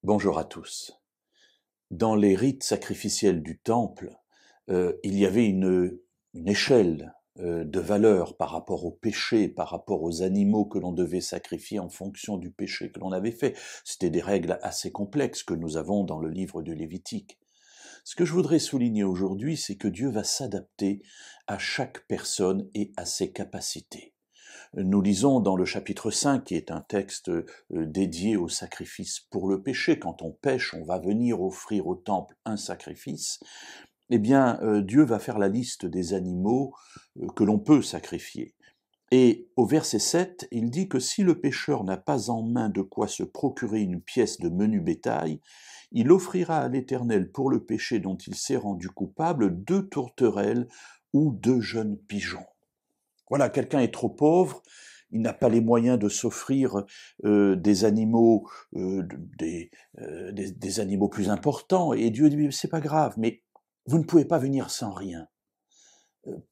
Bonjour à tous. Dans les rites sacrificiels du temple, il y avait une échelle de valeur par rapport au péché, par rapport aux animaux que l'on devait sacrifier en fonction du péché que l'on avait fait. C'était des règles assez complexes que nous avons dans le livre du Lévitique. Ce que je voudrais souligner aujourd'hui, c'est que Dieu va s'adapter à chaque personne et à ses capacités. Nous lisons dans le chapitre 5, qui est un texte dédié au sacrifice pour le péché. Quand on pêche, on va venir offrir au temple un sacrifice. Eh bien, Dieu va faire la liste des animaux que l'on peut sacrifier. Et au verset 7, il dit que si le pécheur n'a pas en main de quoi se procurer une pièce de menu bétail, il offrira à l'Éternel pour le péché dont il s'est rendu coupable 2 tourterelles ou 2 jeunes pigeons. Voilà, quelqu'un est trop pauvre, il n'a pas les moyens de s'offrir des animaux, des animaux plus importants, et Dieu dit, c'est pas grave, mais vous ne pouvez pas venir sans rien.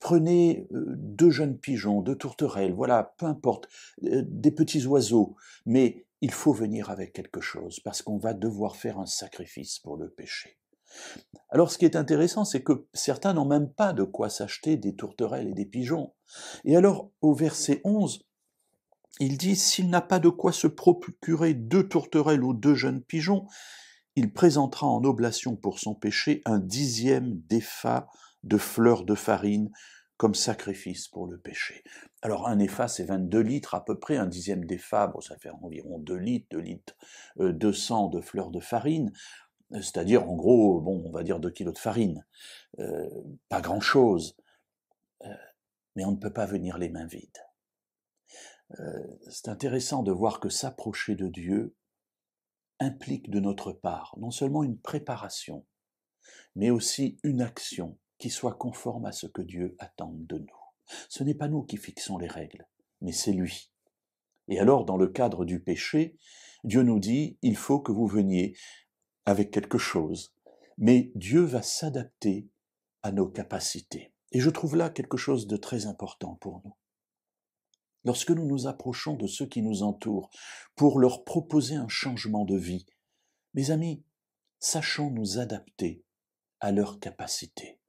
Prenez 2 jeunes pigeons, 2 tourterelles, voilà, peu importe, des petits oiseaux, mais il faut venir avec quelque chose, parce qu'on va devoir faire un sacrifice pour le péché. Alors ce qui est intéressant, c'est que certains n'ont même pas de quoi s'acheter des tourterelles et des pigeons. Et alors, au verset 11, il dit, s'il n'a pas de quoi se procurer 2 tourterelles ou 2 jeunes pigeons, il présentera en oblation pour son péché un 10e d'épha de fleurs de farine comme sacrifice pour le péché. Alors un épha, c'est 22 litres à peu près, un 10e d'épha, bon, ça fait environ 2 litres, 2 litres 200 de fleurs de farine, c'est-à-dire en gros, bon, on va dire 2 kilos de farine, pas grand-chose, mais on ne peut pas venir les mains vides. C'est intéressant de voir que s'approcher de Dieu implique de notre part non seulement une préparation, mais aussi une action qui soit conforme à ce que Dieu attend de nous. Ce n'est pas nous qui fixons les règles, mais c'est lui. Et alors, dans le cadre du péché, Dieu nous dit, il faut que vous veniez avec quelque chose, mais Dieu va s'adapter à nos capacités. Et je trouve là quelque chose de très important pour nous. Lorsque nous nous approchons de ceux qui nous entourent pour leur proposer un changement de vie, mes amis, sachons nous adapter à leurs capacités.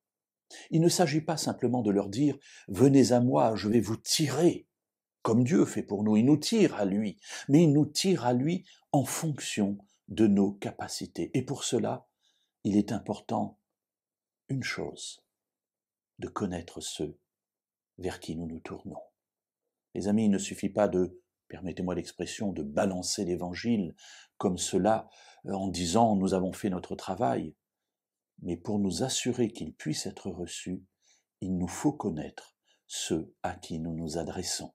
Il ne s'agit pas simplement de leur dire « Venez à moi, je vais vous tirer », comme Dieu fait pour nous, il nous tire à lui, mais il nous tire à lui en fonction de nos capacités. Et pour cela, il est important une chose, de connaître ceux vers qui nous nous tournons. Les amis, il ne suffit pas de, permettez-moi l'expression, de balancer l'évangile comme cela en disant « nous avons fait notre travail », mais pour nous assurer qu'il puisse être reçu, il nous faut connaître ceux à qui nous nous adressons.